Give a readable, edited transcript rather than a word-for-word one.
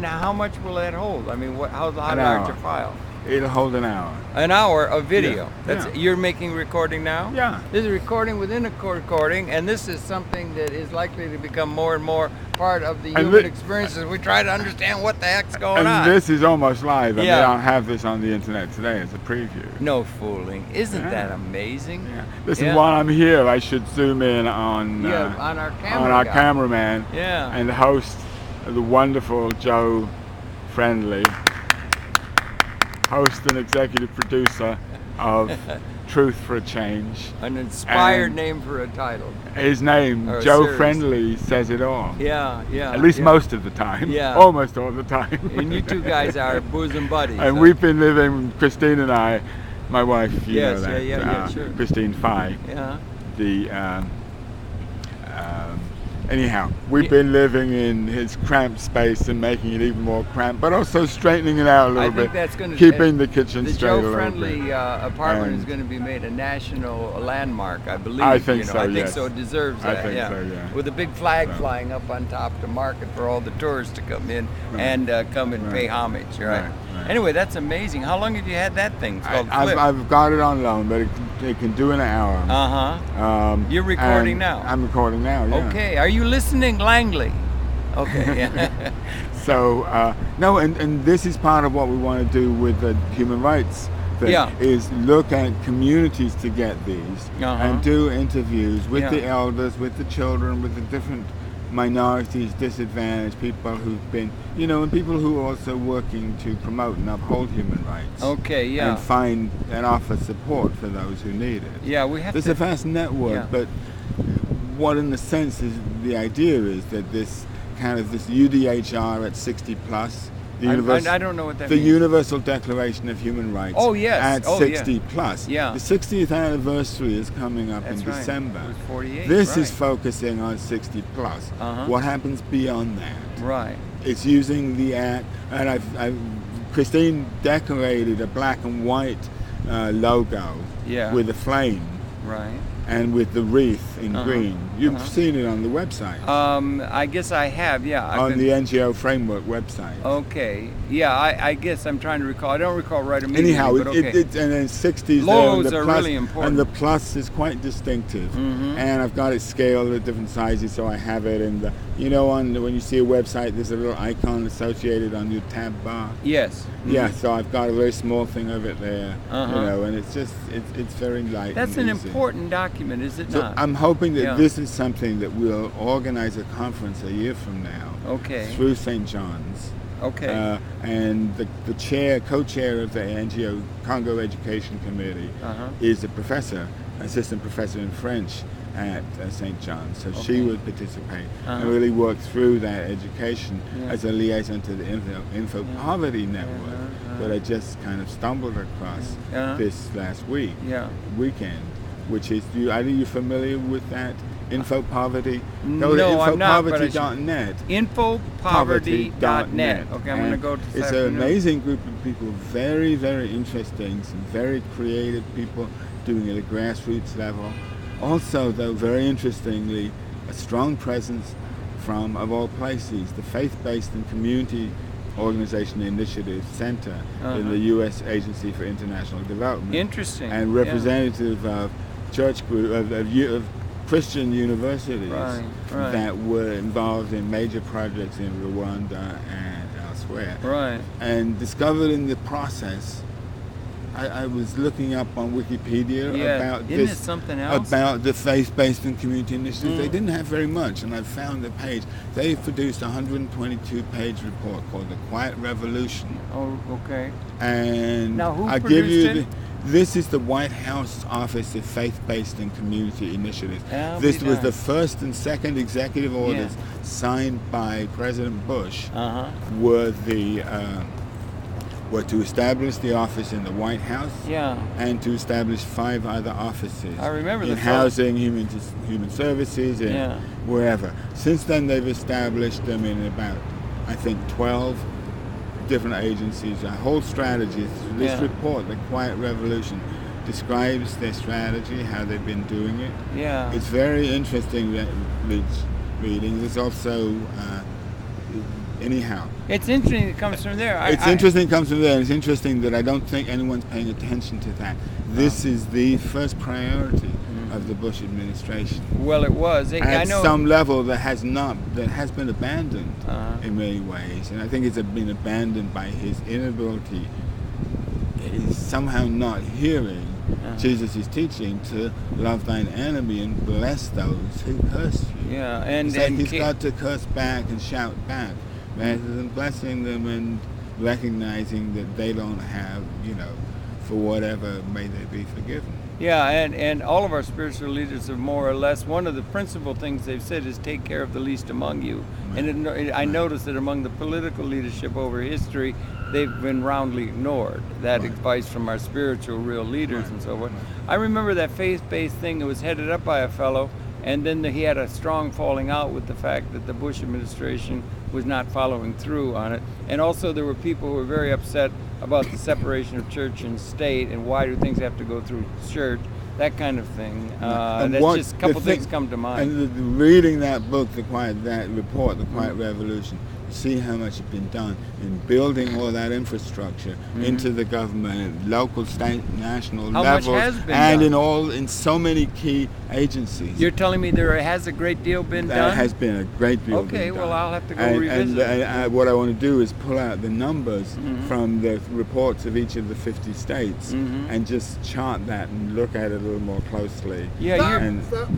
And how much will that hold? I mean, how An large hour. a file? It'll hold an hour. An hour of video. Yeah. You're making recording now? Yeah. This is recording within a recording, and this is something that is likely to become more and more part of the human experience as we try to understand what the heck's going on. And this is almost live, and Yeah. they don't have this on the internet today as a preview. No fooling. Isn't that amazing? Yeah. Listen, while I'm here, I should zoom in on on our camera on our guy. cameraman Yeah. and the host, the wonderful Joe Friendly, host and executive producer of Truth for a Change. An inspired And name for a title. His name, Or a Joe series. Friendly, says it all. Yeah. At least yeah. most of the time. Yeah. Almost all the time. And you two guys are bosom buddies. And huh? we've been living, Christine and I, my wife, you Yes, know that, yeah, sure. Christine Fye. Yeah. Anyhow, we've been living in his cramped space and making it even more cramped, but also straightening it out a little I bit. think that's going to keeping the kitchen the straight a Joe little Friendly bit. apartment is And going to be made a national landmark, I believe. I think so, I think yes. so. It deserves I that. think yeah. so, yeah. With a big flag So. flying up on top to market for all the tourists to come in Right. and come and pay homage. Right? Right. Anyway, that's amazing. How long have you had that thing? It's called Flip. I've got it on loan, but it can do an hour. You're recording and now. I'm recording now. Yeah. Okay. Are you listening, Langley? Okay. Yeah. So no, and this is part of what we want to do with the human rights thing. Yeah. Is look at communities to get these and do interviews with the elders, with the children, with the different minorities, disadvantaged people who've been, and people who are also working to promote and uphold human rights. Okay. Yeah. And find and offer support for those who need it. Yeah. We have There's to. a vast network, Yeah. but what in a sense is the idea is that this kind of this UDHR at 60 plus, I don't know what that the means. Universal Declaration of Human Rights Oh, yes. at Oh, 60 plus. Yeah. The 60th anniversary is coming up That's in right. December. It was 48. This is right. focusing on 60 plus. What happens beyond that? Right. It's using the act, and Christine decorated a black and white logo with a flame. Right. And with the wreath in green. You've seen it on the website. I guess I have, yeah. On the NGO Framework website. Okay. Yeah, I guess I'm trying to recall. I don't recall right immediately. Anyhow, but okay. and then 60s Logos there, are plus, really important. and the plus is quite distinctive. And I've got it scaled at different sizes, so I have it in the, when you see a website, there's a little icon associated on your tab bar. Yes. Yeah, so I've got a very small thing of it there, and it's just, it's very light. That's and an easy. important document, is it So not? I'm hoping that this is something that we'll organize a conference a year from now. Okay. Through St. John's. Okay. And the co-chair of the NGO Congo Education Committee is a professor, assistant professor in French at St. John's. So she would participate and really work through that education as a liaison to the Info Poverty Network that I just kind of stumbled across this last weekend, which is, are you familiar with that? Info Poverty? No, I'm not. Infopoverty.net. Infopoverty.net. Okay, I'm going to go to It's an amazing group of people, very, very interesting, some very creative people doing it at a grassroots level. Also, though, very interestingly, a strong presence from, of all places, the Faith-Based and Community Organization Initiative Center in the U.S. Agency for International Development. Interesting. And representative of church group, of Christian universities that were involved in major projects in Rwanda and elsewhere. Right. And discovered in the process, I was looking up on Wikipedia about Isn't it something else? about the faith-based and community initiatives. They didn't have very much, and I found a page. They produced a 122-page report called The Quiet Revolution. Oh, okay. And now, who I give produced you it? This is the White House Office of Faith-Based and Community Initiatives. This was the first and second executive orders signed by President Bush. Were to establish the office in the White House and to establish 5 other offices. I remember in housing, human services, and wherever. Since then, they've established them in about, I think, 12 different agencies, a whole strategy. This report, The Quiet Revolution, describes their strategy, how they've been doing it. Yeah. It's very interesting reading. There's also anyhow. It's interesting it comes from there. It's interesting it comes from there, and it's interesting that I don't think anyone's paying attention to that. This is the first priority of the Bush administration. Well, it was. At some level that has been abandoned in many ways, and I think it's been abandoned by his inability, he's somehow not hearing Jesus' teaching to love thine enemy and bless those who curse you. Yeah, and he's got to curse back and shout back, rather than blessing them and recognizing that they don't have, for whatever, may they be forgiven. Yeah, and all of our spiritual leaders have more or less, one of the principal things they've said is take care of the least among you. Right. And I noticed that among the political leadership over history, they've been roundly ignored. That advice from our spiritual real leaders and so forth. I remember that faith-based thing that was headed up by a fellow, and then he had a strong falling out with the fact that the Bush administration was not following through on it. And also there were people who were very upset about the separation of church and state, and why do things have to go through church, that kind of thing. That's just a couple things come to mind. And reading that book, that report, The Quiet Revolution, see how much has been done in building all that infrastructure into the government, local, state, national levels, and in so many key agencies. You're telling me there has a great deal been done? There has been a great deal been done. Okay, well, I'll have to go revisit. And what I want to do is pull out the numbers from the reports of each of the 50 states and just chart that and look at it a little more closely. Yeah, Stop.